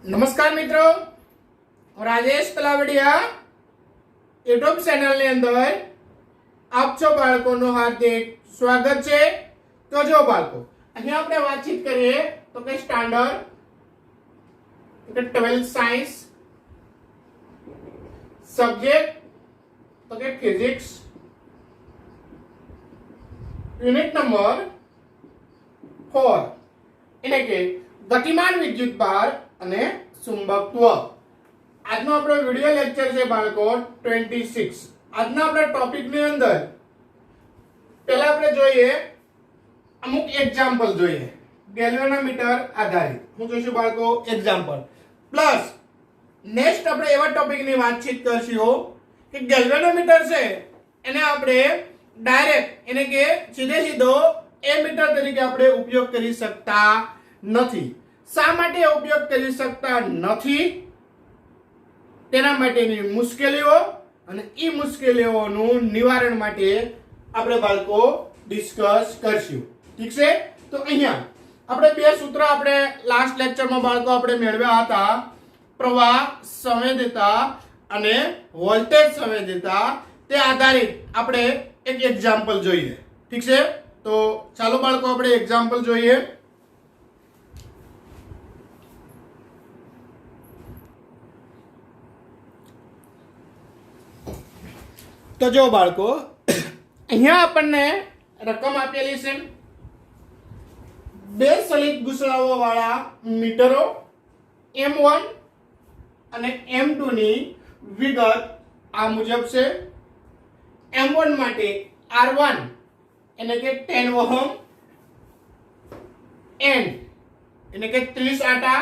નમસ્કાર મિત્રો, હું રાજેશ તલાવડિયા યુટ્યુબ ચેનલની અંદર આપ સૌ બાળકોનું હાર્દિક સ્વાગત છે। તો જો બાળકો, અહીંયા આપણે વાતચીત કરીએ તો કે સ્ટાન્ડર્ડ 12 સાયન્સ, સબ્જેક્ટ તો કે ફિઝિક્સ, યુનિટ નંબર 4 એટલે કે ગતિમાન વિદ્યુત ભાર અને ચુંબકત્વ। આજનો આપણો વિડિયો લેક્ચર છે બાળકો 26। આજના આપણા ટોપિકની અંદર પહેલા આપણે જોઈએ અમુક એક્ઝામ્પલ જોઈએ ગેલ્વેનોમીટર આધારિત। હું જોઈશું બાળકો એક્ઝામ્પલ પ્લસ નેક્સ્ટ આપણે એવા ટોપિકની વાતચીત કરશું કે ગેલ્વેનોમીટર છે એને આપણે ડાયરેક્ટ એટલે કે સીધે સીધો એમીટર તરીકે આપણે ઉપયોગ કરી શકતા નથી। શા માટે ઉપયોગ કરી શકતા નથી તેના માટેની મુશ્કેલીઓ અને ઈ મુશ્કેલીઓનું નિવારણ માટે આપણે બાળકો ડિસ્કસ કરશું। ઠીક છે, તો અહીંયા આપણે બે સૂત્ર આપણે લાસ્ટ લેક્ચરમાં બાળકો આપણે મેળવ્યા હતા, પ્રવાહ સંવેદિતા અને વોલ્ટેજ સંવેદિતા। તે આધારિત આપણે એક એક્ઝામ્પલ જોઈએ। ઠીક છે, તો ચાલો બાળકો આપણે એક્ઝામ્પલ જોઈએ। તો જો બાળકો, અહીંયા આપણને રકમ આપેલી છે, બે સલિત ગુસળાઓ વાળા મીટરો M1 અને M2 ની વિગત આ મુજબ છે। M1 માટે R1 એટલે કે 10 ઓહમ, N એટલે કે 30 આટા,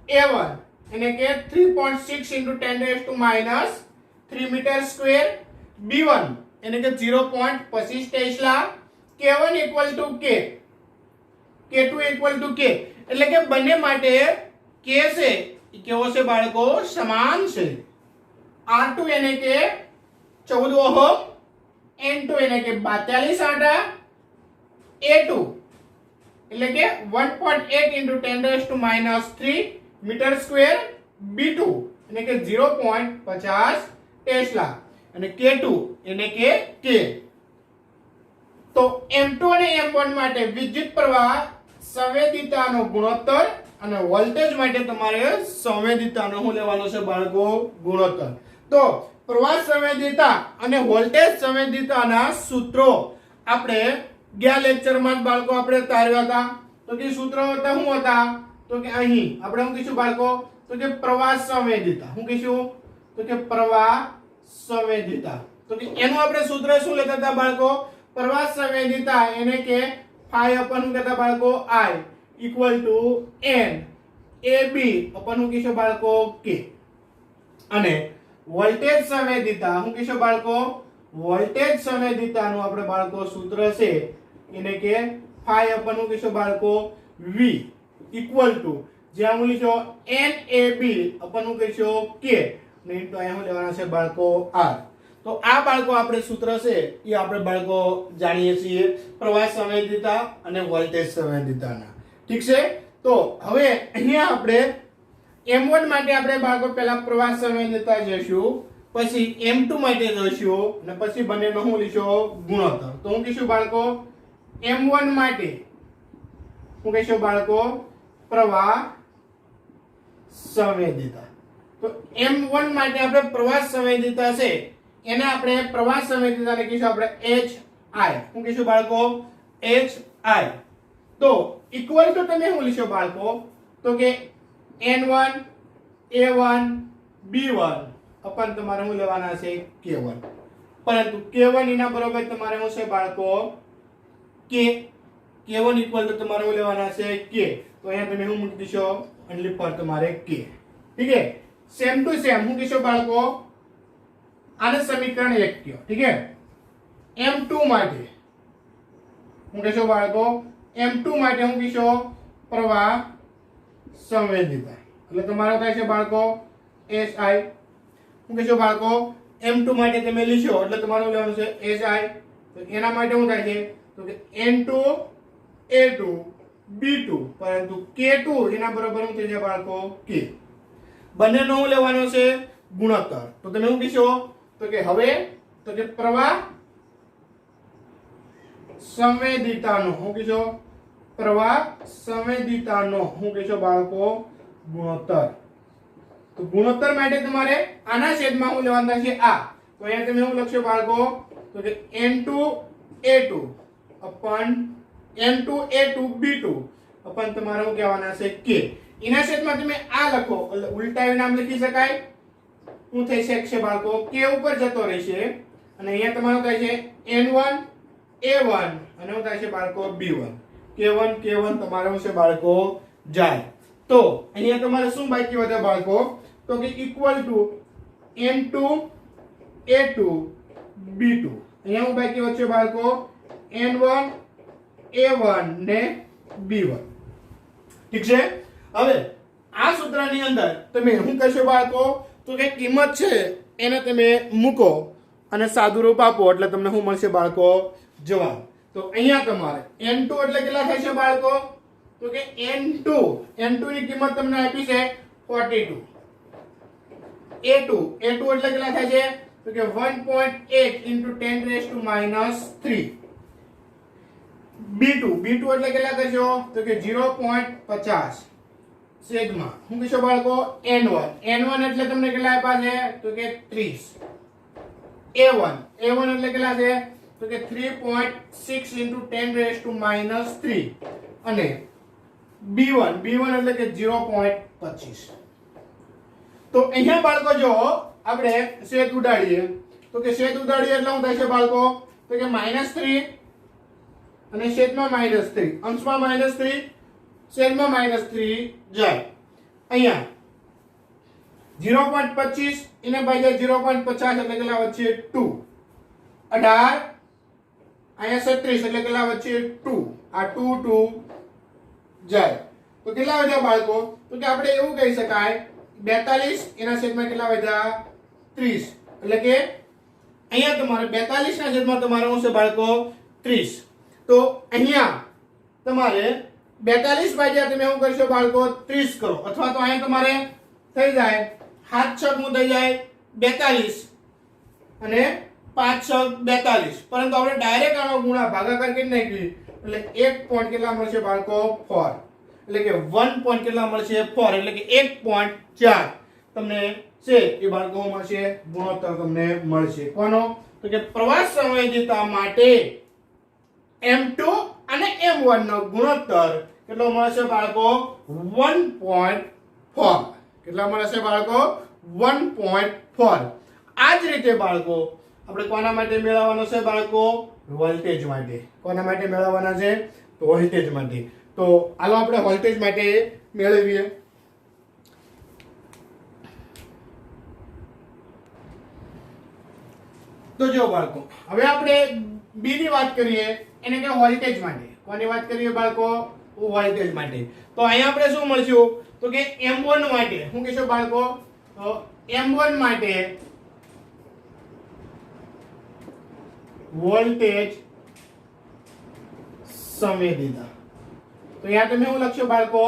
A1 એટલે કે 3.6 × 10⁻³ મીટર સ્ક્વેર, B1 એટલે કે 0.25 tesla, K1 = K, K2 = K એટલે કે બંને માટે K છે એ કેવો છે બાળકો? સમાન છે। R2 એટલે કે 14 ઓહમ, N2 એટલે કે 42 આટા, A2 એટલે કે 1.8 × 10⁻³ મીટર સ્ક્વેર, B2 એટલે કે 0.50 ટેસ્લા અને K2 એટલે કે K। તો M2 અને M1 માટે વિદ્યુત પ્રવાહ સંવેદિતાનો ગુણોત્તર અને વોલ્ટેજ માટે તમારે સંવેદિતાનો શું લેવાનો છે બાળકો? ગુણોત્તર। તો પ્રવાહ સંવેદિતા અને વોલ્ટેજ સંવેદિતાના સૂત્રો આપણે ગયા લેક્ચરમાં બાળકો આપણે તાર્યા હતા। તો કે સૂત્રો હતા શું હતા? તો કે અહીં આપણે શું કહીશું બાળકો? તો કે પ્રવાહ સંવેદિતા। શું કહીશું? તો કે પ્રવાહ સંવેદિતા। તો કે એનું આપણે સૂત્ર શું લેતા હતા બાળકો? પ્રવાહ સંવેદિતા એને કે phi upon શું કહેતા બાળકો? I = N AB upon શું કહીશું બાળકો? K। અને વોલ્ટેજ સંવેદિતા શું કહીશું બાળકો? વોલ્ટેજ સંવેદિતાનું આપણે બાળકો સૂત્ર છે એને કે phi upon શું કહીશું બાળકો? V = જ્યાં હું લીધો NAB upon શું કહીશું? K નહીં તો અહીંયા લેવાના છે બાળકો R। તો આ બાળકો આપણે સૂત્ર છે એ આપણે બાળકો જાણીએ છીએ પ્રવાહ સંવેદિતા અને વોલ્ટેજ સંવેદિતાના। ઠીક છે, તો હવે અહીંયા આપણે M1 માટે આપણે બાળકો પહેલા પ્રવાહ સંવેદિતા જોઈશું, પછી M2 માટે જોઈશું અને પછી બંનેનો શું લીધો? ગુણોત્તર। તો હું કહીશું બાળકો M1 માટે હું કહીશું બાળકો પ્રવાહ સંવેદિતા। તો M1 માટે આપણે પ્રવાહ સંવેદિતા છે એને આપણે પ્રવાહ સંવેદિતા લખીશું આપણે HI। શું કહીશું બાળકો? HI। તો ઇક્વલ ટુ તમે શું લખશો બાળકો? તો કે N1 A1 B1 અપન તમારે શું લેવાના છે? K1। પરંતુ K1 એના બરોબર તમારે શું છે બાળકો? K। K1 = તમારે શું લેવાના છે? K। તો અહીંયા તમે શું મૂકી દેશો? ઓન્લી ફોર તમારે K। ઠીક છે, સેમ ટુ સેમ શું કહીશું બાળકો? આને સમીકરણ 1 કયો। ઠીક છે, M2 માટે શું કહીશું બાળકો? M2 માટે શું કહીશું? પ્રવાહ સંવેદિતા એટલે તમારો થાય છે બાળકો SI। શું કહીશું બાળકો? M2 માટે તમે લીધો એટલે તમારું લેવાનું છે SI। તો એના માટે શું થાય છે? તો કે N2 A2 B2 પરંતુ K2 એના બરાબર શું થઈ જાય બાળકો? K। બંનેનો હું લેવાનો છે ગુણોત્તર. તો તમે શું કહેશો તો કે હવે તો કે પ્રવાહ સંવેદિતાનો શું કહેશો પ્રવાહ સંવેદિતાનો શું કહેશો બાળકો ગુણોત્તર. તો ગુણોત્તર માટે તમારે આના છેદમાં શું લેવાના છે આ. તો અહીંયા તમે શું લખશો બાળકો તો કે n2a2 upon n2a2b2 upon તમારે શું કહેવાના છે k. એના છેદમાં તમે આ લખો એટલે ઉલટાવી નામ લખી શકાય. શું થઈ શકશે બાળકો k ઉપર જતો રહેશે અને અહીંયા તમારું થાય છે n1 a1 અને શું થાય છે બાળકો b1 k1 તમારે શું છે બાળકો જાય. તો અહીંયા તમારે શું બાકી વધે બાળકો તો કે equal to n2 a2 b2. અહીંયા હું બાકી વધશે બાળકો n1 a1 ને b1. ઠીક છે. હવે આ સૂત્રની અંદર તમે શું કરશો બાળકો તો કે કિંમત છે એને તમે મૂકો અને સાદું રૂપ આપો એટલે તમને શું મળશે બાળકો જવાબ. તો અહીંયા તમારે n2 એટલે કેટલા થશે બાળકો તો કે n2 ની કિંમત તમને આપી છે 42. a2 એટલે કેટલા થાય છે તો કે 1.8 into 10 raised to -3. b2 એટલે કેટલા કરશો તો કે 0.50 છેદમાં શું કહેશો બાળકો n1 એટલે તમને કેટલા આપ્યા છે તો કે 30. a1 એટલે કેટલા છે તો કે 3.6 into 10 raised to -3 અને b1 એટલે કે 0.25. તો અહીંયા બાળકો જો આપણે છેદ ઉડાડીએ તો કે છેદ ઉડાડીએ એટલે શું થાય છે બાળકો તો કે -3 અને છેદમાં -3 અંશમાં -3 છેદમાં -3 જાય. અહીંયા 0.25 એને ભાગ્યા 0.50 એટલે કેટલા વચ્ચે 2. 18 અહીંયા 36 એટલે કેટલા વચ્ચે 2. આ 2 જાય. તો કેટલા વધ્યા બાળકો તો કે આપણે એવું કહી શકાય 42 એના છેદમાં કેટલા વધ્યા 30 એટલે કે અહીંયા તમારે 42 ના છેદમાં તમારે શું છે બાળકો 30. તો અહીંયા તમારે 42 ભાગ્યા તમે શું કરશો બાળકો 30 કરો અથવા તો અહીંયા તમારે થઈ જાય 7 છક નું થઈ જાય 42 અને 5 છક 42 પરંતુ આપણે ડાયરેક્ટ આનો ગુણા ભાગાકાર કરી નાખી એટલે 1 પોઈન્ટ કેટલા મળશે બાળકો 4 એટલે કે 1 પોઈન્ટ કેટલા મળશે 4 એટલે કે 1.4 તમને છે એ બાળકો મળશે ગુણોત્તર તમને મળશે. કોનો તો કે પ્રવાહ સંવેદિતા માટે m2 અને m1 નો ગુણોત્તર કેટલો મળશે બાળકો 1.4. કેટલા મળશે બાળકો 1.4. આ જ રીતે બાળકો આપણે કોના માટે મેળવવાનો છે બાળકો વોલ્ટેજ માટે. કોના માટે મેળવવાના છે તો વોલ્ટેજ માટે. તો હાલો આપણે વોલ્ટેજ માટે મેળવીએ. તો જો બાળકો હવે આપણે બી ની વાત કરીએ એને કે વોલ્ટેજ માટે. કોની વાત કરીએ બાળકો વોલ્ટેજ માટે. તો અહીંયા આપણે શું મળશું તો કે m1 માટે શું કહેશો બાળકો તો m1 માટે વોલ્ટેજ સંવેદિતા. તો અહીંયા તમે શું લખશો બાળકો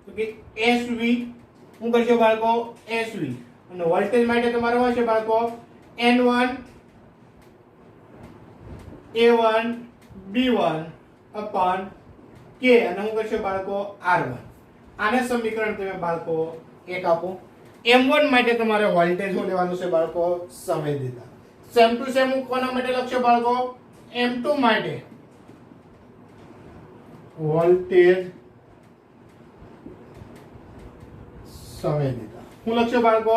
તો કે SV શું કરશો બાળકો SV અને વોલ્ટેજ માટે તમારે શું હશે બાળકો n1 a1 b1 upon k અને શું કરશો બાળકો r1. આને સમીકરણ તમે બાળકો 1 આપો. m1 માટે તમારે વોલ્ટેજ શું લેવાનું છે બાળકો સંવેદિતા. સેમ ટુ સેમ કોના માટે લખશો બાળકો m2 માટે વોલ્ટેજ સંવેદિતા. હું લખશો બાળકો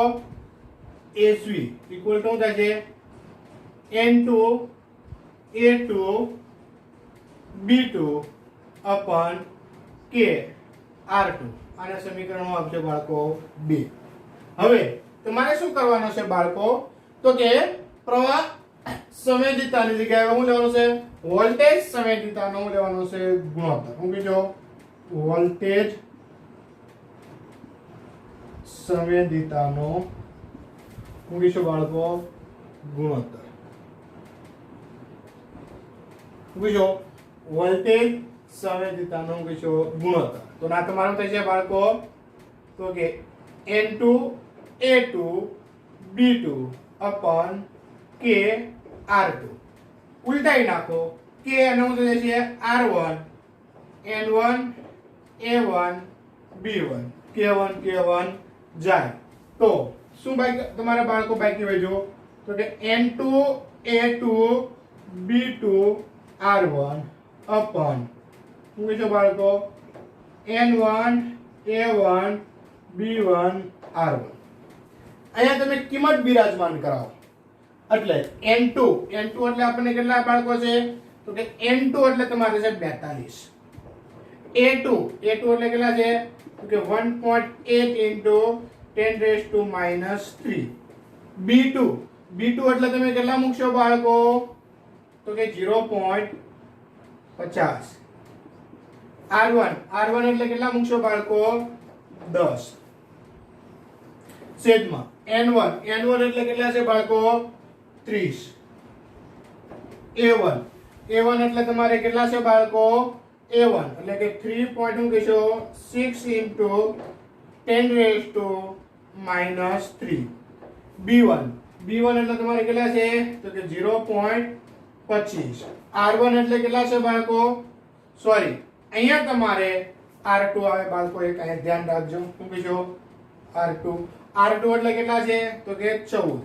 SV ઇક્વલ ટુ થાય છે n2 a2 b2 upon k r2. આને સમીકરણ હું આપશે બાળકો 2. હવે તમારે શું કરવાનું છે બાળકો તો કે પ્રવાહ સંવેદિતાની જગ્યાએ શું લેવાનું છે વોલ્ટેજ સંવેદિતાનો શું લેવાનું છે ગુણોત્તર. હું કીધો વોલ્ટેજ સંવેદિતાનો હું કીધું બાળકો ગુણોત્તર. પૂછો વોલ્ટેજ સંવેદિતાનો હું કહીશું ગુણોત્તર. તો ના તમારું થશે બાળકો તો કે n2 a2 b2 upon k r2 ઉલટાઈ નાખો k અને શું થઈ જશે r1 n1 a1 b1 k1 જાય તો શું બાકી તમારા બાળકો બાકી વધ્યો તો કે n2 a2 b2 r1 upon શું કહેશો બાળકો n1 a1 b1 r1 અહીંયા તમે કિંમત બિરાજમાન કરાવો એટલે n2 એટલે આપણને કેટલા બાળકો છે તો કે n2 એટલે તમારે છે 42 a2 એટલે કેટલા છે તો કે 1.8 into 10 raised to minus 3 b2 એટલે તમે કેટલા મૂકશો બાળકો તો કે 0.50 r1 એટલે કેટલા મૂકશો બાળકો 10 છેદમાં n1 એટલે કેટલા છે બાળકો 30 a1 એટલે તમારે કેટલા છે બાળકો a1 એટલે કે 3. હું કહેશો 6 into 10 raised to minus 3 b1 એટલે તમારે કેટલા છે તો કે 0.25 r1 એટલે કેટલા છે બાળકો સોરી અહીંયા તમારે r2 આવે બાળકો એક અહીંયા ધ્યાન રાખજો શું કહેશો r2 એટલે કેટલા છે તો કે 14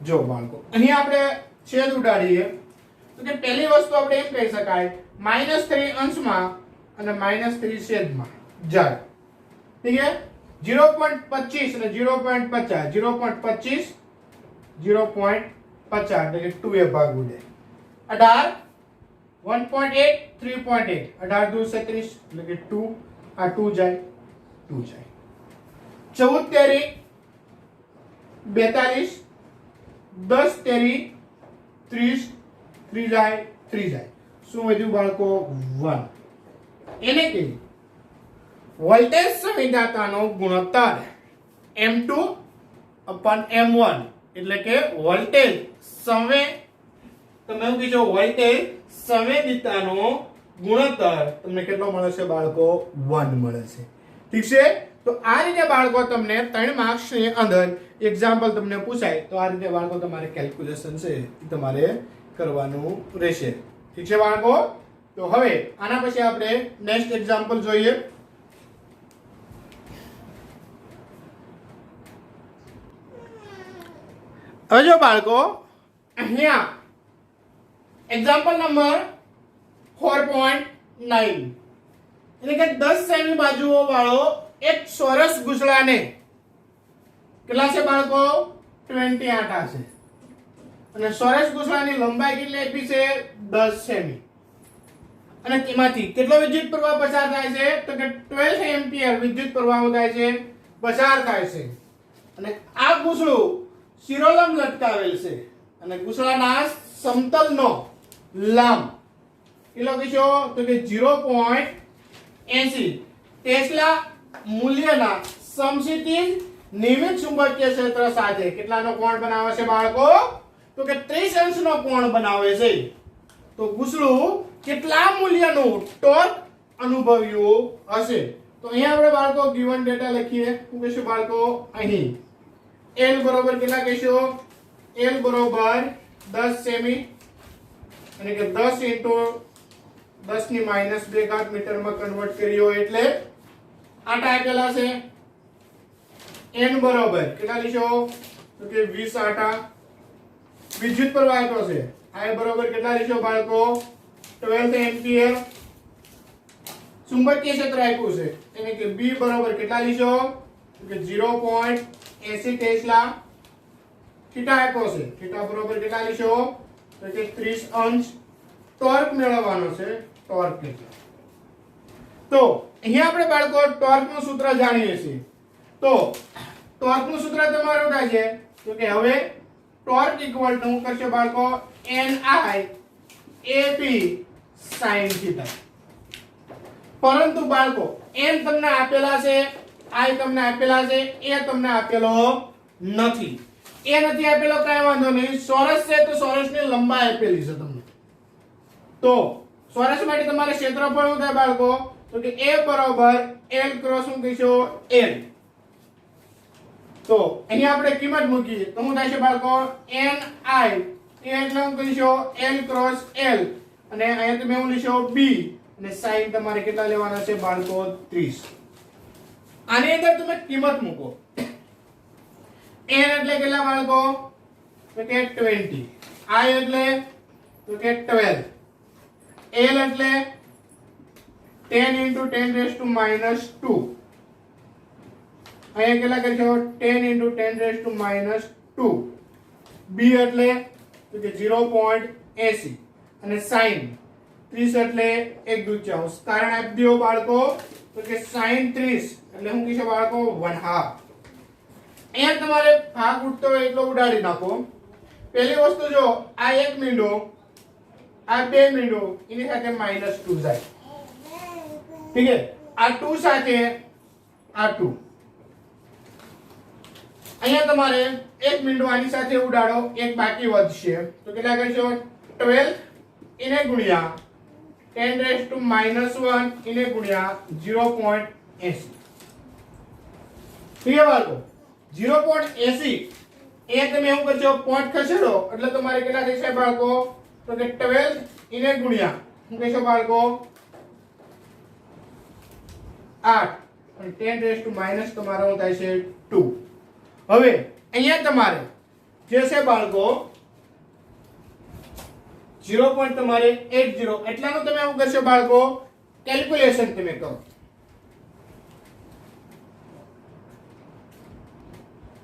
જો બાળકો અહીંયા આપણે છેદ ઉડાડીએ તો કે પહેલી વસ્તુ આપણે એમ કહી શકાય -3 અંશમાં અને -3 છેદમાં જાય ઠીક છે 0.25 અને 0.50 0.25 0.50 એટલે કે 2 ભાગ ઉડે 18 1.8 3.8 18 દૂ 36 એટલે કે 2 આ 2 જાય 14 તેરી 42 10 તેરી 30 3 જાય શું વધ્યું બાળકો 1 એને કે વોલ્ટેજ સંવેદનતાનો ગુણોત્તર m2 m1 એટલે કે વોલ્ટેજ તમે એવું કીધું વોલ્ટેજ સંવેદિતાનો ગુણોત્તર તમને કેટલો મળે છે બાળકો 1 મળે છે ઠીક છે તો આ રીતે બાળકો તમને 3 માર્ક્સ ની અંદર એક્ઝામ્પલ તમને પૂછાય તો આ રીતે બાળકો તમારે કેલ્ક્યુલેશન છે એ તમારે કરવાનું રહેશે ઠીક છે બાળકો તો હવે આના પછી આપણે નેક્સ્ટ એક્ઝામ્પલ જોઈએ હવે જો બાળકો અહીંયા એક્ઝામ્પલ નંબર 4.9 એટલે કે 10 સેમી બાજુઓ વાળો એક ચોરસ ગુસડાને કેટલા છે બાળકો 20 આંટા છે અને ચોરસ ગુસડાની લંબાઈ કેટલી આપી છે 10 સેમી અને તેમાંથી કેટલો વિદ્યુત પ્રવાહ પસાર થાય છે તો કે 12 એમ્પિયર વિદ્યુત પ્રવાહ થાય છે પસાર થાય છે અને આ ગુસડું શિરોલંબ લટકાવેલ છે અને ગુસડાના સમતલનો લંબ કેટલો કીધો તો કે 0.80 ટેસ્લા મૂલ્યના સમક્ષિતિજ નિયમિત ચુંબકીય ક્ષેત્ર સાથે કેટલાનો કોણ બનાવે છે બાળકો તો કે 30 અંશનો કોણ બનાવે છે તો ગુસડું કેટલા મૂલ્યનું ટોર્ક અનુભવ્યું હશે તો અહીંયા આપણે બાળકો ગિવન ડેટા લખીએ શું કહીશું બાળકો અહીં L બરોબર કેટલા કહીશું L બરોબર 10 સેમી એટલે કે 10 into 10 ની -2 ઘાત મીટરમાં કન્વર્ટ કર્યો એટલે આટા આપેલા છે n બરોબર કેટલા લીધો તો કે 20 આટા વિદ્યુત પ્રવાહ આપ્યો છે I બરોબર કેટલા લીધો બાળકો 12 એમ્પિયર ચુંબકીય ક્ષેત્ર આપ્યું છે એટલે કે B બરોબર કેટલા લીધો તો કે 0.80 ટેસ્લા થીટા આપ્યો છે થીટા બરોબર કેટલા લીધો તો કે 30 અંશ ટોર્ક મેળવવાનો છે ટોર્ક કેટલો તો અહીંયા આપણે બાળકો ટોર્ક નું સૂત્ર જાણીએ છીએ તો ટોર્ક નું સૂત્ર તમારું થાય છે તો કે હવે ટોર્ક ઇક્વલ ટુ કરશે બાળકો ni ap sin થીટા પરંતુ બાળકો n તમને આપેલા છે i તમને આપેલા છે a તમને આપેલો નથી એ નથી આપેલો કાંઈ વાંધો નહીં ચોરસ છે તો ચોરસની લંબાઈ આપેલી છે તમને તો ચોરસ માટે તમારે ક્ષેત્રફળ શું થાય બાળકો તો કે a બરોબર l ક્રોસ શું કહીશું l તો અહીં આપણે કિંમત મૂકીએ તો શું થાય છે બાળકો ni એ એટલે હું કહીશો l ક્રોસ l અને અહીંયા તમે હું લઈશો b અને sin તમારે કેટલા લેવાના છે બાળકો 30 આની અંદર તમે કિંમત મૂકો n એટલે કેટલા બાળકો તો કે 20 i એટલે તો કે 12 l એટલે 10 into 10 raised to minus 2 અહીંયા કેટલા કરશો 10 into 10 raised to minus 2 b એટલે તો કે 0.80 અને sin 30 એટલે 1/2 કારણ આપી દો બાળકો તો કે sin 30 એટલે હું કહીશું બાળકો 1/2 અહીંયા તમારે ભાગ ઉડતો હોય એટલો ઉડાડી નાખો પહેલી વસ્તુ જો આ 1 મીંડો આ 2 મીંડો એની સાથે -2 જાય ઠીક છે આ 2 સાથે આ 2 અહીંયા તમારે 1 મીંડો આની સાથે ઉડાડો એક બાકી વધશે તો કેટલા કરશો 12 એને ગુણ્યા 10 raised to -1 એને ગુણ્યા 0.80 ઠીક છે બાળકો 0.80 એ તમે એવું કરશો પોઈન્ટ ખસેડો એટલે તમારે કેટલા થશે બાળકો તો કે 12 એને ગુણ્યા શું કહેશો બાળકો 8 અને 10 raised to minus તમારો શું થાય છે 2 હવે અહીંયા તમારે જે છે બાળકો 0. તમારે 80 એટલાનું તમે શું કરશો બાળકો કેલ્ક્યુલેશન તમે કરો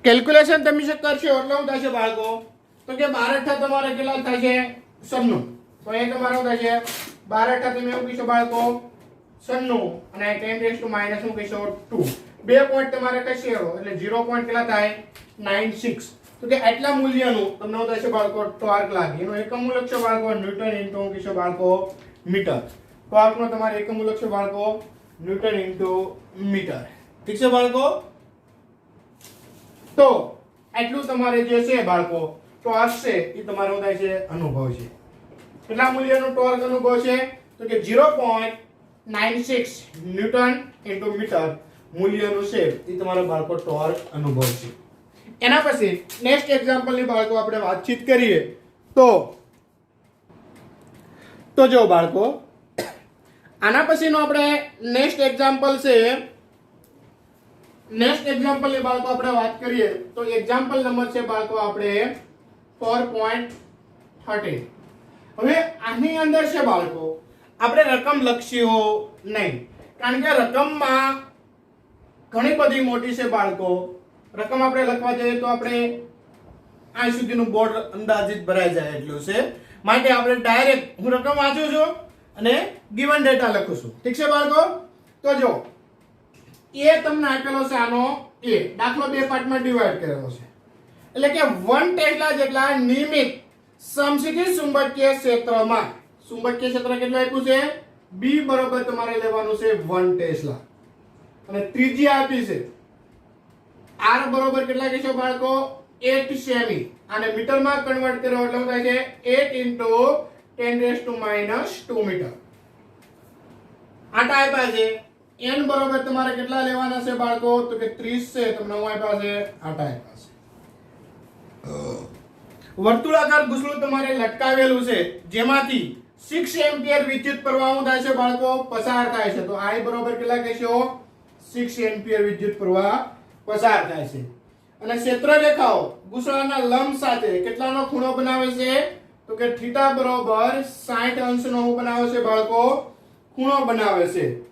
કેલ્ક્યુલેશન તમે જે કરશો એટલે શું થશે બાળકો તો કે 12 તમારે કેટલા થશે 96 તો એ તમારો થશે 12 તમે શું કહેશો બાળકો 96 અને 10 raised to minus શું કહેશો 2 2 પોઈન્ટ તમારે ખસેડો એટલે 0. કેટલા થાય 96 તો કે આટલા મૂલ્યનું તમને શું થશે બાળકો ટોર્ક લાગે એનો એકમ લખશો બાળકો ન્યૂટન ઇન્ટુ શું કહેશો બાળકો મીટર ટોર્કનો તમારે એકમ લખશો બાળકો ન્યૂટન ઇન્ટુ મીટર ઠીક છે બાળકો તો આટલું તમારે જે છે બાળકો ટોર્ક છે એ તમારો થાય છે અનુભવ છે કેટલા મૂલ્યનું ટોર્ક અનુભવ છે તો કે 0.96 ન્યૂટન ઇન્ટુ મીટર મૂલ્યનું છે એ તમારો બાળકો ટોર્ક અનુભવ છે એના પછી નેક્સ્ટ એક્ઝામ્પલ ની બાળકો આપણે વાતચીત કરીએ તો જો બાળકો આના પછીનો આપણે નેક્સ્ટ એક્ઝામ્પલ છે નેક્સ્ટ એક્ઝામ્પલ ની બાળકો આપણે વાત કરીએ તો એક્ઝામ્પલ નંબર છે બાળકો આપણે 4.13 હવે આની અંદર છે બાળકો આપણે રકમ લખશીઓ નહીં કારણ કે રકમમાં ઘણી બધી મોટી છે બાળકો રકમ આપણે લખવા જઈએ તો આપણે આ સુધીનું બોર્ડ અંદાજિત ભરાઈ જાય એટલું છે માટે આપણે ડાયરેક્ટ હું રકમ વાંચું છું અને ગિવન ડેટા લખું છું ઠીક છે બાળકો તો જો એ તમને આપેલો છે આનો એ દાખલો બે પાર્ટમાં ડિવાઈડ કરેલો છે એટલે કે 1 ટેસ્લા જેટલા નિયમિત સમશીતોષ્ણ ચુંબકીય ક્ષેત્રમાં ચુંબકીય ક્ષેત્ર કેટલું આપ્યું છે B બરાબર તમારે લેવાનું છે 1 ટેસ્લા અને ત્રિજ્યા આપી છે r બરાબર કેટલા કહેશો બાળકો 8 સેમી આને મીટરમાં કન્વર્ટ કરો એટલે શું થાય છે 8 * 10 raised to minus 2 મીટર આટા આપ્યા છે n બરાબર તમારે કેટલા લેવાના છે બાળકો તો કે 30 છે તમને હું આપ્યા છે આટા આપ્યા છે વર્તુળાકાર ગુસળું તમારે લટકાવેલું છે જેમાંથી 6 એમ્પિયર વિદ્યુત પ્રવાહ થાય છે બાળકો પસાર થાય છે તો I બરાબર કેટલા કહેશો 6 એમ્પિયર વિદ્યુત પ્રવાહ પસાર થાય છે અને ક્ષેત્ર રેખાઓ ગુસળાના લંબ સાથે કેટલાનો ખૂણો બનાવે છે તો કે થીટા બરાબર 60 અંશનો બનાવે છે બાળકો ખૂણો બનાવે છે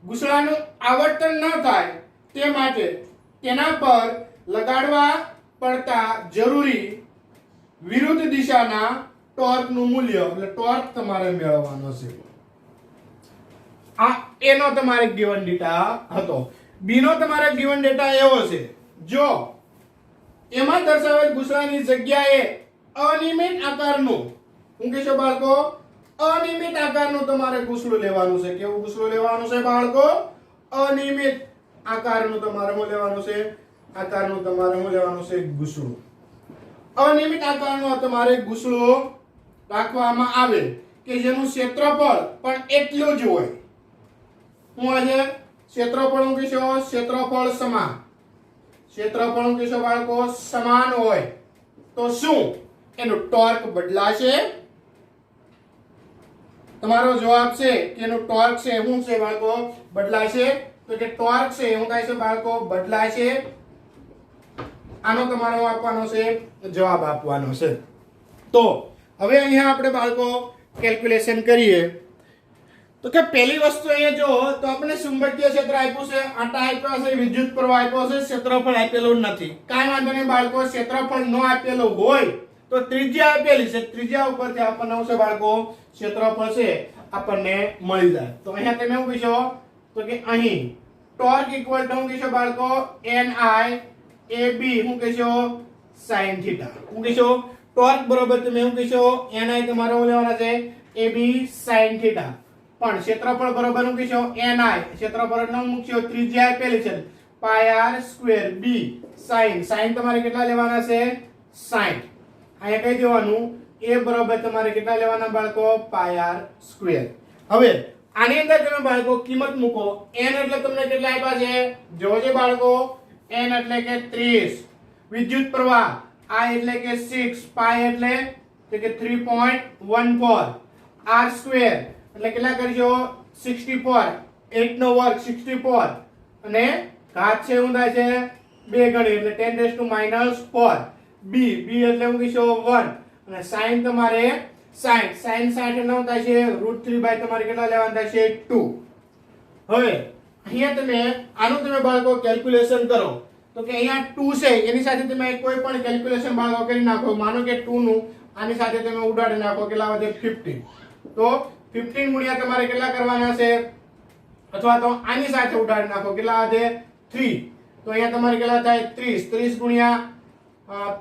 ગુસળાનું આવર્તન ન થાય તે માટે તેના પર લગાડવા પડતા જરૂરી વિરુદ્ધ દિશાના ટોર્કનું મૂલ્ય એટલે ટોર્ક તમારે મેળવવાનો છે આ એનો તમારે ગિવન ડેટા હતો બી નો તમારે ગિવન ડેટા એવો છે જો એમાં દર્શાવેલ ગુસળાની જગ્યાએ અનિયમિત આકારનું હું કહેશો બાળકો અનિયમિત આકારનું તમારે ગુસળું લેવાનું છે કેવું ગુસળું લેવાનું છે બાળકો અનિયમિત આકારનું તમારે શું લેવાનું છે આકારનું તમારે શું લેવાનું છે ગુસળું અનિયમિત આકારનું તમારે ગુસળું રાખવામાં આવે કે જેનું ક્ષેત્રફળ પણ એટલું જ હોય હું આજે ક્ષેત્રફળ હું કહીશું ક્ષેત્રફળ સમાન ક્ષેત્રફળ હું કહેશો બાળકો સમાન હોય તો શું એનું ટોર્ક બદલાશે? તમારો જવાબ છે કે એનું ટોર્ક છે શું છે બાળકો? બદલાશે. તો કે ટોર્ક છે શું થાય છે બાળકો? બદલાશે. આનો તમારો આપવાનો છે જવાબ આપવાનો છે. તો હવે અહીંયા આપણે બાળકો કેલ્ક્યુલેશન કરીએ તો કે પહેલી વસ્તુ અહીંયા જો તો આપણે ચુંબકીય ક્ષેત્ર આપ્યું છે, આટા આપ્યા છે, વિદ્યુત પ્રવાહ આપ્યો છે, ક્ષેત્રફળ આપેલું નથી. કાંઈ વાંધો નહીં બાળકો, ક્ષેત્રફળ ન આપેલું હોય તો ત્રિજ્યા આપેલી છે, ત્રિજ્યા ઉપરથી આપણને શું છે બાળકો? ક્ષેત્રફળ છે આપણને મળી જાય. તો અહીંયા તમે શું કહેશો? તો કે અહીં ટોર્ક ઇક્વલ ટુ શું કહેશો બાળકો? ni ab શું કહેશો? sin theta. શું કહેશો? ટોર્ક બરોબર તમે શું કહેશો? ni તમારો લેવાના છે ab sin થીટા. પણ ક્ષેત્રફળ બરોબર શું કહેશો? ni ક્ષેત્રફળ ન મૂકશો, ત્રિજ્યા આપેલી છે પાઈ r સ્ક્વેર b sin તમારે કેટલા લેવાના છે? 60. અહીંયા કહી દેવાનું a બરોબર તમારે કેટલા લેવાના બાળકો? પાઈ r સ્ક્વેર. હવે આની અંદર તમે બાળકો કિંમત મૂકો. n એટલે તમને કેટલા આપ્યા છે? જોજે બાળકો, n એટલે કે 30, વિદ્યુત પ્રવાહ I એટલે કે 6, પાઈ એટલે કે 3.14, r સ્ક્વેર એટલે કેટલા કરજો? 64, 8 નો વર્ગ 64 અને ઘાત છે શું થાય છે? 2 ગણી એટલે 10⁻⁴. b એટલે શું કહીશો? 1 અને sin તમારે 60, sin 60 નો થાય છે √3 બાય તમારે કેટલા લેવાના થાય છે? 2. હવે અહીંયા તમે આનું તમે બાળકો કેલ્ક્યુલેશન કરો તો કે અહીંયા 2 છે એની સાથે તમે કોઈ પણ કેલ્ક્યુલેશન બાળકો કરી નાખો. માનો કે 2 નું આની સાથે તમે ઉડાડી નાખો, કેટલા વધે? 15. તો 15 ગુણ્યા તમારે કેટલા કરવાના છે? અથવા તો આની સાથે ઉડાડી નાખો, કેટલા વધે? 3. તો અહીંયા તમારે કેટલા થાય? 30. 30 ગુણ્યા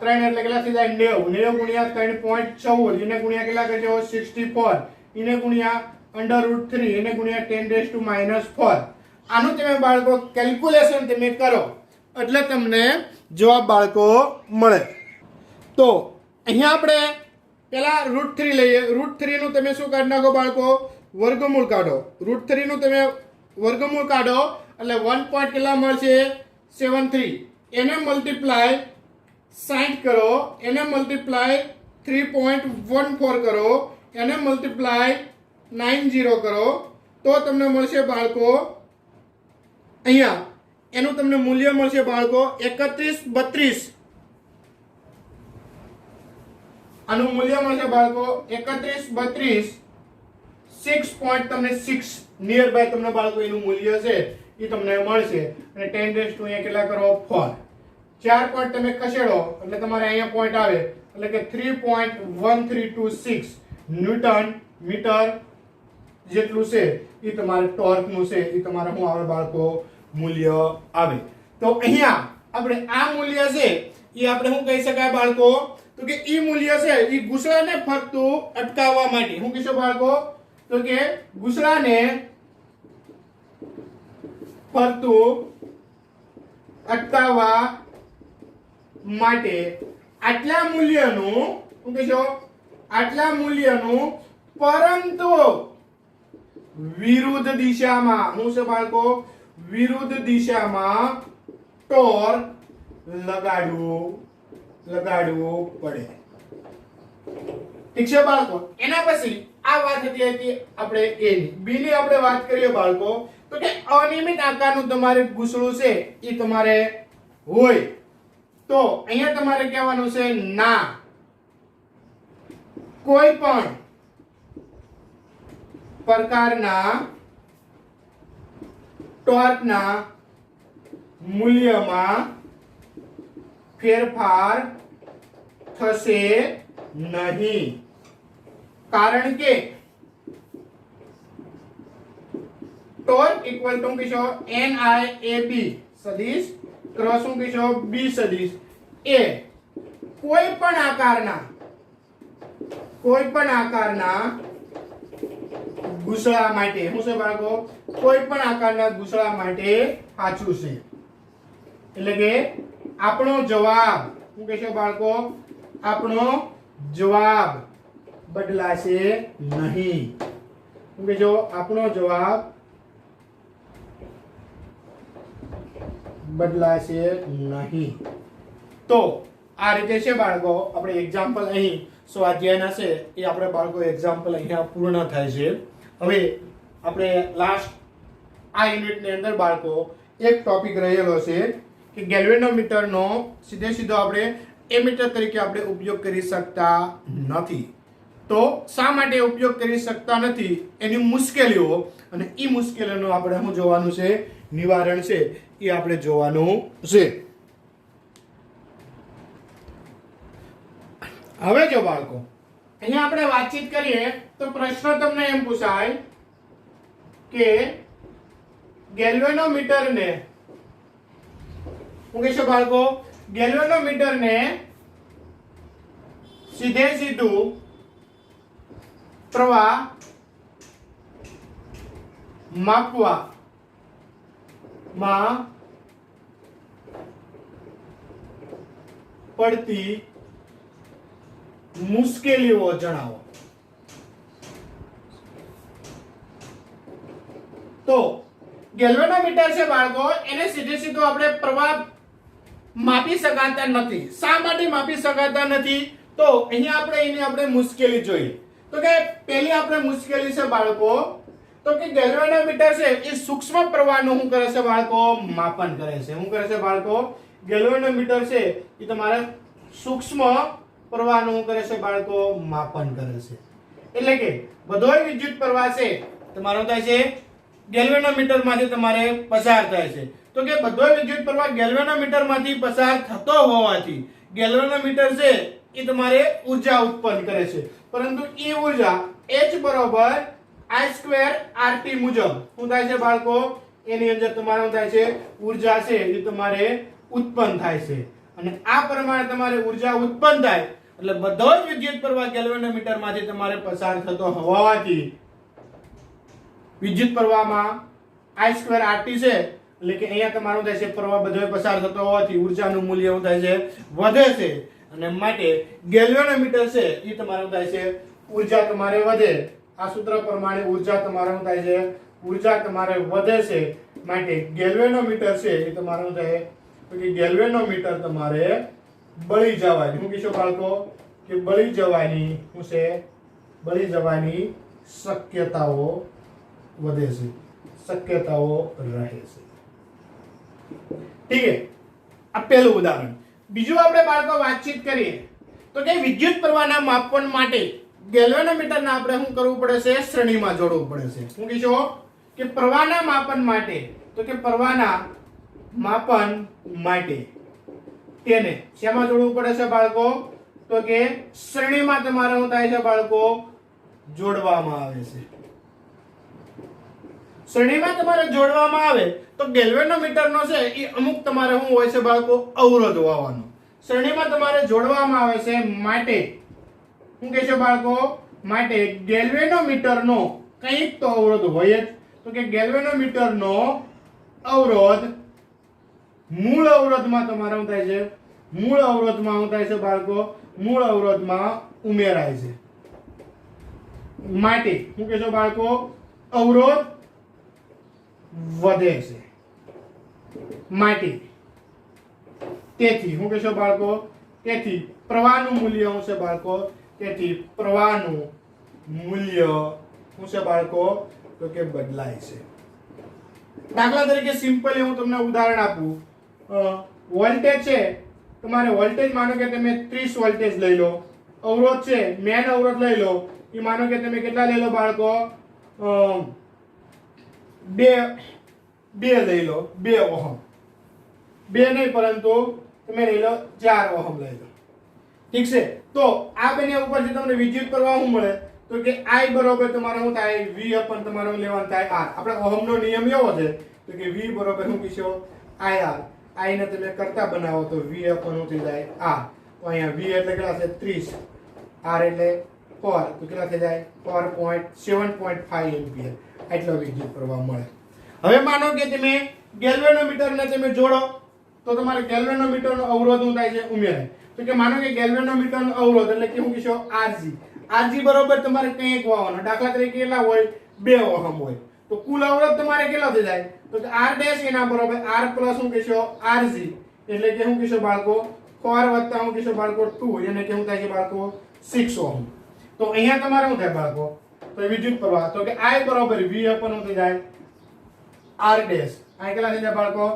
3 એટલે કેટલા થઈ જાય? 90. 90 ગુણ્યા 3.14 એને ગુણ્યા કેટલા કરજો? 64. એને ગુણ્યા √3 એને ગુણ્યા 10⁻⁴. આનું તમે બાળકો કેલ્ક્યુલેશન તમે કરો એટલે તમને જવાબ બાળકો મળે. તો અહીંયા આપણે પેલા √3 લઈએ. √3 નું તમે શું કાઢી નાખો બાળકો? વર્ગમૂળ કાઢો. √3 નું તમે વર્ગમૂળ કાઢો એટલે 1. કેટલા મળશે? 73. એને મલ્ટીપ્લાય 60 કરો, એને મલ્ટીપ્લાય 3.14 કરો, એને મલ્ટીપ્લાય 90 કરો તો તમને મળશે બાળકો અહીંયા એનું તમને મૂલ્ય મળશે બાળકો 3132. આનું મૂલ્ય મળશે બાળકો 3132. 6.6 નિયર બાય તમને બાળકો એનું મૂલ્ય છે એ તમને મળશે. અને 10 અહીંયા કેટલા કરો? 4. 4 પોઈન્ટ તમે ખસેડો એટલે તમારે અહીંયા પોઈન્ટ આવે એટલે કે 3.1326 ન્યૂટન મીટર જેટલું છે એ તમારે ટોર્ક નું છે એ તમારે શું આવે બાળકો? મૂલ્ય આવે. તો અહીંયા આપણે આ મૂલ્ય છે એ આપણે શું કહી શકાય બાળકો? તો કે ઈ મૂલ્ય છે એ ઘૂસડાને ફરતું અટકાવવા માટે શું કહીશું બાળકો? તો કે ઘૂસડાને ફરતું અટકાવવા માટે આટલા મૂલ્યનું શું કહીશો? આટલા મૂલ્યનું પરંતુ વિરુદ્ધ દિશામાં શું છે બાળકો? વિરુદ્ધ દિશામાં ટોર્ક લગાડવું પડે. ઠીક છે બાળકો. એના પછી આ વાત હતી આપણે એ ની. બી ની આપણે વાત કરીએ બાળકો તો કે અનિયમિત આકારનું તમારે ઘૂસડું છે એ તમારે હોય તો અહીંયા તમારે કહેવાનું છે ના. કોઈ પણ પ્રકારના ટોર્કના મૂલ્યમાં ફેરફાર થશે નહીં, કારણ કે ટોર્ક ઇક્વલ ટુ કીશો NIAB સદિશ ક્રોસ શું કીશો B સદિશ એ કોઈ પણ આકારના ઘૂસડા માટે શું છે બાળકો? કોઈ પણ આકારના ઘૂસડા માટે સાચું છે. એટલે કે આપણો જવાબ શું કહેશો બાળકો? આપણો જવાબ બદલાશે નહીં. શું કહેશો? આપણો જવાબ બદલાશે નહીં. તો આ રીતે છે બાળકો આપણે એક્ઝામ્પલ અહીં સ્વાધ્યાયના છે એ આપણે બાળકો એક્ઝામ્પલ અહીંયા પૂર્ણ થાય છે. હવે આપણે લાસ્ટ આ યુનિટની અંદર બાળકો એક ટોપિક રહેલો છે કે ગેલ્વેનોમીટરનો સીધો આપણે એમીટર તરીકે આપણે ઉપયોગ કરી શકતા નથી. તો શા માટે ઉપયોગ કરી શકતા નથી એની મુશ્કેલીઓ, અને એ મુશ્કેલીઓનું આપણે શું જોવાનું છે, નિવારણ છે એ આપણે જોવાનું છે. હવે જો બાળકો અહીંયા આપણે વાતચીત કરીએ તો પ્રશ્ન તમને એમ પૂછાય કે ગેલ્વેનોમીટરને શું કહેશો બાળકો, ગેલ્વેનોમીટરને સીધું પ્રવાહ માપવામાં પડતી મુશ્કેલીઓ જણાવો. તો ગેલ્વેનોમીટર છે બાળકો, એને સીધું આપણે પ્રવાહ માપી શકાતા નથી. શા માટે માપી શકાતા નથી? તો અહીંયા આપણે મુશ્કેલી જોઈએ. તો કે પહેલી આપણે મુશ્કેલી છે બાળકો, તો કે ગેલ્વેનોમીટર છે એ સૂક્ષ્મ પ્રવાહનું શું કરે છે બાળકો, માપન કરે છે. શું કરે છે બાળકો, ગેલ્વેનોમીટર છે એ તમારા સૂક્ષ્મ પ્રવાહનું શું કરે છે બાળકો, માપન કરે છે. એટલે કે બધોય વિદ્યુત પ્રવાહ છે તમારો થાય છે ગેલ્વેનોમીટર માંથી તમારે પસાર થાય છે. તો કે બધોય વિદ્યુત પ્રવાહ ગેલ્વેનોમીટર માંથી પસાર થતો હોવાથી ગેલ્વેનોમીટર છે એ તમારે ઊર્જા ઉત્પન્ન કરે છે. પરંતુ એ ઊર્જા H બરોબર I2RT મુજબ શું થાય છે બાળકો, એની અંદર તમારે શું થાય છે, ઊર્જા છે એ તમારે ઉત્પન્ન થાય છે. અને આ પ્રમાણે તમારે ઊર્જા ઉત્પન્ન થાય એટલે બધો જ વિદ્યુત પ્રવાહ ગેલ્વેનોમીટર માંથી તમારે પસાર થતો હોવાથી વિદ્યુત પ્રવાહમાં I2RT છે, એટલે કે અહીંયા તમારું થાય છે પ્રવાહ બધો પસાર થતો હોવાથી ઊર્જાનું મૂલ્ય શું થાય છે, વધે છે. અને માટે ગેલ્વેનોમીટર છે એ તમારું થાય છે ઊર્જા તમારે વધે. આ સૂત્ર પ્રમાણે ઊર્જા તમારે શું થાય છે, ઊર્જા તમારે વધે છે. માટે ગેલ્વેનોમીટર છે એ તમારું થાય તો કે ગેલ્વેનોમીટર તમારે બળી જવાની, શું કહેશો બાળકો, કે બળી જવાની શું છે, બળી જવાની શક્યતાઓ વધે છે, શક્યતાઓ રહે છે. ઠીક છે, આ પહેલું ઉદાહરણ. બીજું આપણે બાળકો વાતચીત કરીએ તો કે વિદ્યુત પ્રવાહના માપન માટે ગેલ્વેનોમીટરને આપણે શું કરવું પડે છે, શ્રેણીમાં જોડવું પડે છે. શું કહીશો કે પ્રવાહના માપન માટે, તો કે પ્રવાહના માપન માટે તેને શેમાં જોડવું પડે છે બાળકો, તો કે શ્રેણીમાં તમારે શું થાય છે બાળકો, જોડવામાં આવે છે. શ્રેણીમાં તમારે જોડવામાં આવે તો ગેલ્વેનોમીટરનો છે એ અમુક તમારે શું હોય છે બાળકો, અવરોધ હોવાનો. શ્રેણીમાં તમારે જોડવામાં આવે છે માટે શું કહેશો બાળકો, માટે ગેલ્વેનોમીટરનો કંઈક તો અવરોધ હોય જ. તો કે ગેલ્વેનોમીટરનો અવરોધ મૂળ અવરોધમાં તમારે શું થાય છે, મૂળ અવરોધમાં શું થાય છે બાળકો, મૂળ અવરોધમાં ઉમેરાય છે. માટે શું કહેશો બાળકો, અવરોધ વધે છે. માટે તેથી શું કહેશો બાળકો, તેથી પ્રવાહનું મૂલ્ય શું છે બાળકો, તેથી પ્રવાહનું મૂલ્ય શું છે બાળકો, તો કે બદલાય છે. દાખલા તરીકે સિમ્પલી હું તમને ઉદાહરણ આપું, વોલ્ટેજ છે તમારે, વોલ્ટેજ માનો કે તમે 30 વોલ્ટેજ લઈ લો. અવરોધ છે, મેન અવરોધ લઈ લો, એ માનો કે તમે કેટલા લઈ લો બાળકો, 2 લઈ લો, 2 ઓહમ. 2 નહીં પરંતુ તમે લઈ લો 4 ઓહમ લઈ લો. ઠીક છે, તો આ બંને ઉપરથી તમને વિદ્યુત પ્રવાહ શું મળે, તો કે I બરોબર તમારે શું થાય, V અપન તમારે લેવાનું થાય R. આપણે ઓહમનો નિયમ એવો છે તો કે V બરોબર શું કહીશો, IR. I ને તમે કરતા બનાવો તો V અપન શું થઈ જાય, R. તો અહીંયા V એટલે કેટલા છે, 30, R એટલે 4, તો કેટલા થઈ જાય, 7.5 એમ્પિયર. આટલો વિદ્યુત પ્રવાહ મળે. હવે માનો કે તમે ગેલ્વેનોમીટરને તમે જોડો તો તમારે ગેલ્વેનોમીટરનો અવરોધ શું થાય છે, ઉમેરાય. તો કે માનો કે ગેલ્વેનોમીટરનો અવરોધ એટલે કે શું કહેશો, Rg. Rg બરોબર તમારે કંઈક હોવાનો. દાખલા તરીકે કેટલા હોય, 2 ઓહમ હોય. તો કુલ અવરોધ તમારે કેટલો થઈ જાય તો કે r ડેશ એના બરાબર r પ્લસ શું કહેશો rg એટલે કે શું કહેશો બાળકો 4 વત્તા શું કહેશો બાળકો 2 એને કેવું થાય છે બાળકો 6 ઓહમ. તો અહીંયા તમારે શું થાય બાળકો તો વિદ્યુત પ્રવાહ તો કે I બરાબર V upon શું થઈ જાય r ડેશ અહીં કેટલા થઈ જાય બાળકો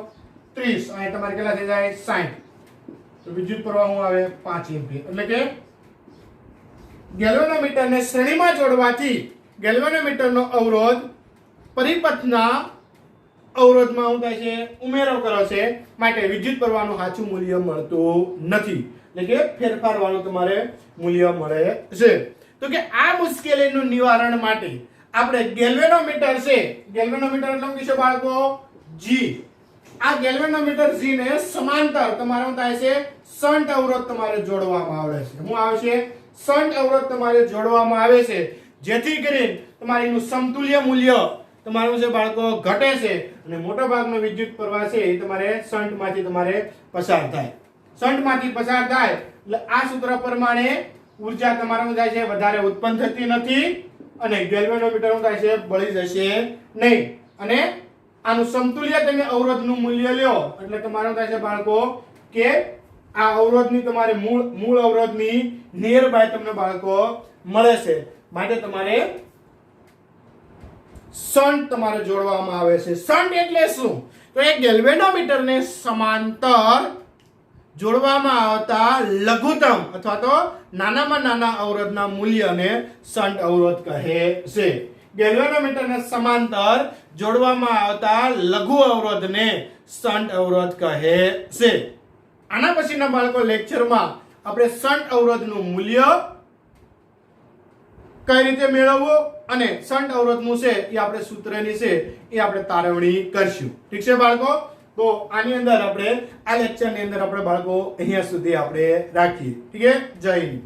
30 અહીં તમારે કેટલા થઈ જાય 60 તો વિદ્યુત પ્રવાહ શું આવે 5 એમ્પીયર એટલે કે ગેલ્વેનોમીટરને શ્રેણીમાં જોડવાથી ગેલ્વેનોમીટરનો અવરોધ પરિપથના અવરોધમાં શું થાય છે ઉમેરો કરો છે માટે વિદ્યુત પ્રવાહનું સાચું મૂલ્ય મળતું નથી એટલે કે ફેરફાર વાળું તમારે મૂલ્ય મળે છે. તો કે આ મુશ્કેલીનું નિવારણ માટે આપણે ગેલ્વેનોમીટર છે ગેલ્વેનોમીટર એટલે શું કહેશો બાળકો G આ ગેલ્વેનોમીટર G ને સમાંતર તમારે શું થાય છે શન્ટ અવરોધ તમારે જોડવામાં આવે છે. શું આવે છે શન્ટ અવરોધ તમારે જોડવામાં આવે છે જેથી કરીને તમારે એનું સમતુલ્ય મૂલ્ય તમારું છે બાળકો ઘટે છે અને મોટા ભાગનો વિદ્યુત પ્રવાહ છે એ તમારે શન્ટમાંથી તમારે પસાર થાય. શન્ટમાંથી પસાર થાય એટલે આ સૂત્ર પ્રમાણે ઊર્જા તમારે શું થાય છે વધારે ઉત્પન્ન થતી નથી અને ગેલ્વેનોમીટર શું થાય છે બળી જશે નહીં અને આનું સમતુલ્ય તમે અવરોધનું મૂલ્ય લ્યો એટલે તમારે શું થાય છે બાળકો કે આ અવરોધની તમારે મૂળ અવરોધની નિયર બાય તમને બાળકો મળે છે માટે તમારે શન્ટ તમારે જોડવામાં આવે છે. શન્ટ એટલે શું તો એ ગેલ્વેનોમીટરને સમાંતર જોડવામાં આવતા લઘુત્તમ અથવા તો નાનામાં નાના અવરોધના મૂલ્યને શન્ટ અવરોધ કહે છે. ગેલ્વેનોમીટરને સમાંતર જોડવામાં આવતા લઘુ અવરોધને શન્ટ અવરોધ કહે છે. આના પછીના બાળકો લેક્ચરમાં આપણે શન્ટ અવરોધનું મૂલ્ય કઈ રીતે મેળવવું અને શન્ટ અવરોધનું છે એ આપણે સૂત્રની છે એ આપણે તારવણી કરશું. ઠીક છે બાળકો તો આની અંદર આપણે આ લેક્ચરની અંદર આપણે બાળકો અહીંયા સુધી આપણે રાખીએ. ઠીક છે જય હિન્દ.